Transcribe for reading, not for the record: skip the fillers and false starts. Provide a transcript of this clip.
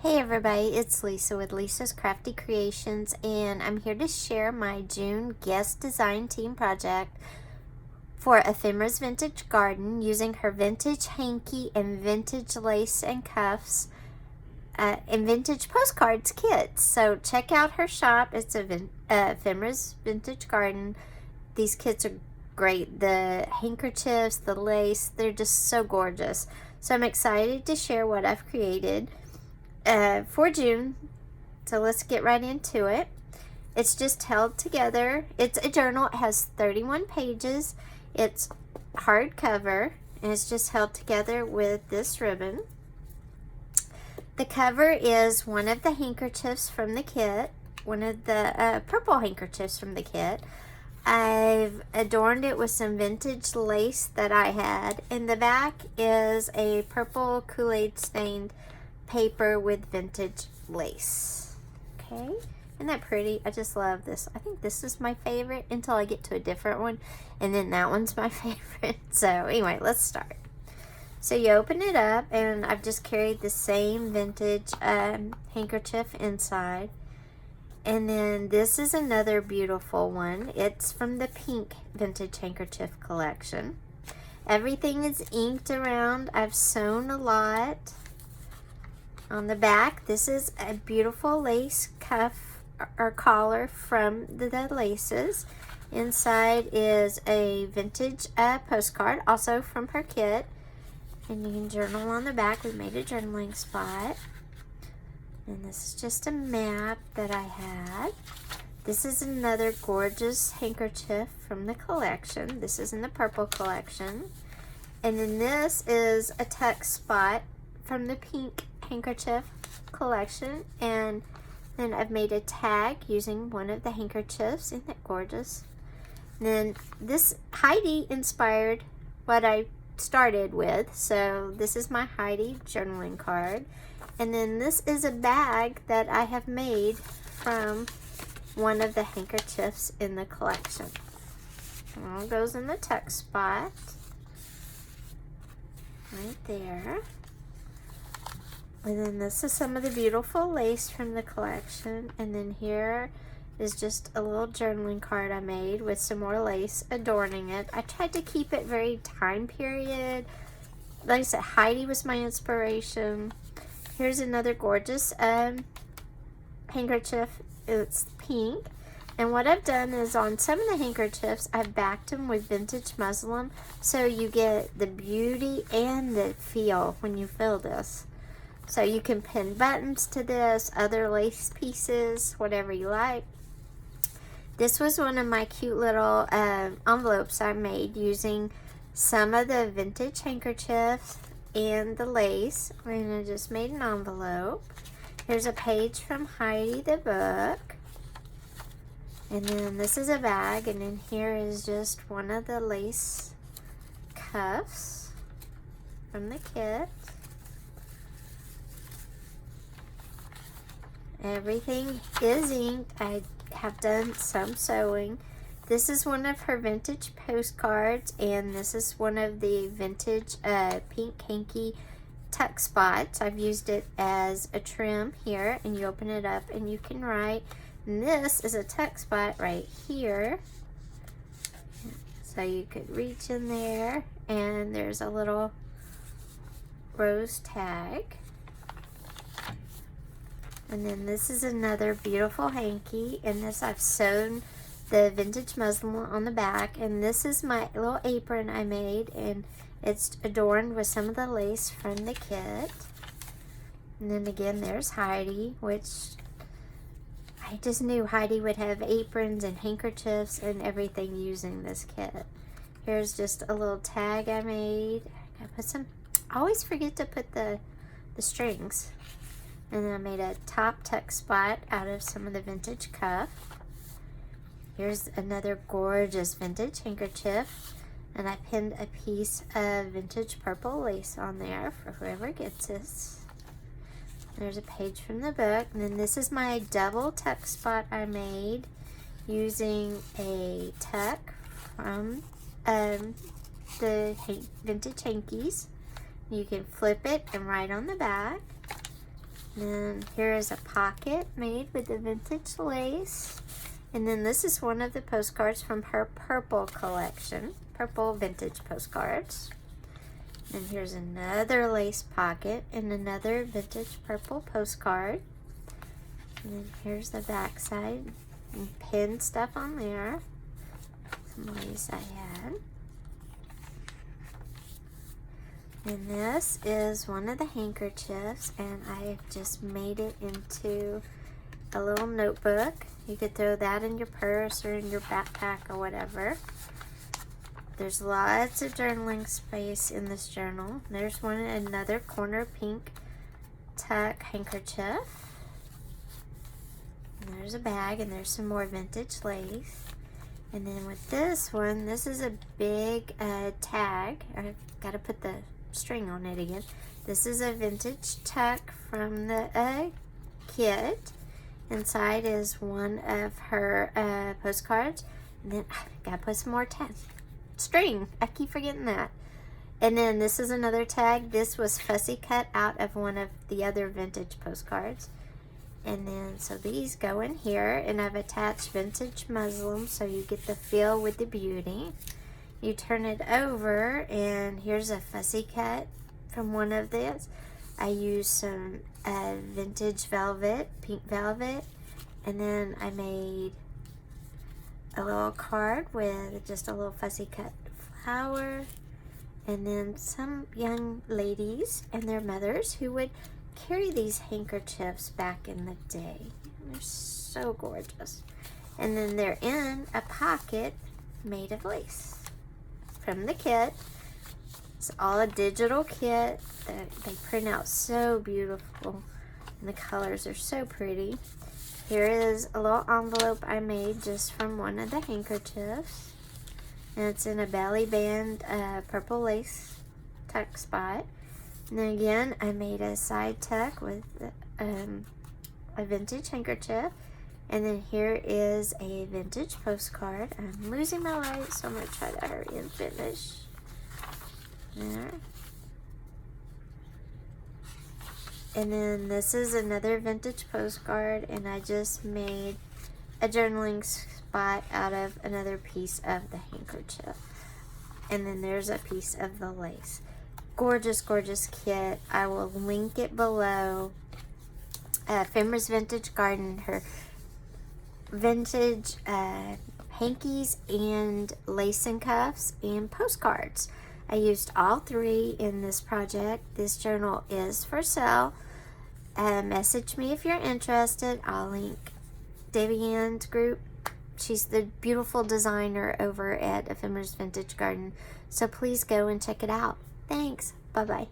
Hey everybody, it's Lisa with Lisa's Crafty Creations, and I'm here to share my June guest design team project for Ephemera's Vintage Garden using her vintage hanky and vintage lace and cuffs and vintage postcards kits. So check out her shop. It's Ephemera's Vintage Garden. These kits are great. The handkerchiefs, the lace, they're just so gorgeous. So I'm excited to share what I've created for June. So let's get right into it. It's just held together. It's a journal. It has 31 pages. It's hardcover, and it's just held together with this ribbon. The cover is one of the handkerchiefs from the kit, one of the purple handkerchiefs from the kit. I've adorned it with some vintage lace that I had, and the back is a purple Kool-Aid stained paper with vintage lace. Okay, isn't that pretty? I just love this. I think this is my favorite until I get to a different one, and then that one's my favorite. So anyway, let's start. So you open it up, and I've just carried the same vintage handkerchief inside. And then this is another beautiful one. It's from the pink vintage handkerchief collection. Everything is inked around. I've sewn a lot. On the back, this is a beautiful lace cuff or collar from the laces. Inside is a vintage postcard, also from her kit. And you can journal on the back. We made a journaling spot. And this is just a map that I had. This is another gorgeous handkerchief from the collection. This is in the purple collection. And then this is a tuck spot from the pink handkerchief collection, and then I've made a tag using one of the handkerchiefs. Isn't that gorgeous? And then this Heidi inspired what I started with, so this is my Heidi journaling card. And then this is a bag that I have made from one of the handkerchiefs in the collection. It all goes in the tuck spot right there. And then this is some of the beautiful lace from the collection. And then here is just a little journaling card I made with some more lace adorning it. I tried to keep it very time period. Like I said, Heidi was my inspiration. Here's another gorgeous handkerchief. It's pink. And what I've done is on some of the handkerchiefs, I've backed them with vintage muslin. So you get the beauty and the feel when you feel this. So you can pin buttons to this, other lace pieces, whatever you like. This was one of my cute little envelopes I made using some of the vintage handkerchiefs and the lace. And I just made an envelope. Here's a page from Heidi the book. And then this is a bag, and then here is just one of the lace cuffs from the kit. Everything is inked. I have done some sewing. This is one of her vintage postcards, and this is one of the vintage pink hanky tuck spots. I've used it as a trim here, and you open it up and you can write. And this is a tuck spot right here. So you could reach in there, and there's a little rose tag. And then this is another beautiful hanky, and this I've sewn the vintage muslin on the back. And this is my little apron I made, and it's adorned with some of the lace from the kit. And then again, there's Heidi, which I just knew Heidi would have aprons and handkerchiefs and everything using this kit. Here's just a little tag I made. I put some, I always forget to put the strings. And then I made a top tuck spot out of some of the vintage cuff. Here's another gorgeous vintage handkerchief. And I pinned a piece of vintage purple lace on there for whoever gets this. There's a page from the book. And then this is my double tuck spot I made using a tuck from the vintage Hankies. You can flip it and write on the back. And then here is a pocket made with the vintage lace. And then this is one of the postcards from her purple collection, purple vintage postcards. And here's another lace pocket and another vintage purple postcard. And then here's the back side, and pin stuff on there. Some lace I had. And this is one of the handkerchiefs, and I've just made it into a little notebook. You could throw that in your purse or in your backpack or whatever. There's lots of journaling space in this journal. There's another corner pink tuck handkerchief. And there's a bag, and there's some more vintage lace. And then with this one, this is a big tag. I've got to put the string on it again. This is a vintage tuck from the kit. Inside is one of her postcards. And then I gotta put some more string. I keep forgetting that. And then this is another tag. This was fussy cut out of one of the other vintage postcards. And then so these go in here, and I've attached vintage muslin so you get the feel with the beauty. You turn it over, and here's a fussy cut from one of this. I used some vintage velvet, pink velvet, and then I made a little card with just a little fussy cut flower, and then some young ladies and their mothers who would carry these handkerchiefs back in the day. They're so gorgeous. And then they're in a pocket made of lace from the kit. It's all a digital kit. They print out so beautiful, and the colors are so pretty. Here is a little envelope I made just from one of the handkerchiefs, and it's in a belly band purple lace tuck spot. And then again, I made a side tuck with a vintage handkerchief. And then here is a vintage postcard. I'm losing my light, so I'm going to try to hurry and finish. There. And then this is another vintage postcard, and I just made a journaling spot out of another piece of the handkerchief. And then there's a piece of the lace. Gorgeous, gorgeous kit. I will link it below. Ephemera's Vintage Garden, her vintage hankies and lace and cuffs and postcards. I used all three in this project. This journal is for sale. Message me if you're interested. I'll link Debbie-Ann's group. She's the beautiful designer over at Ephemera's Vintage Garden. So please go and check it out. Thanks. Bye-bye.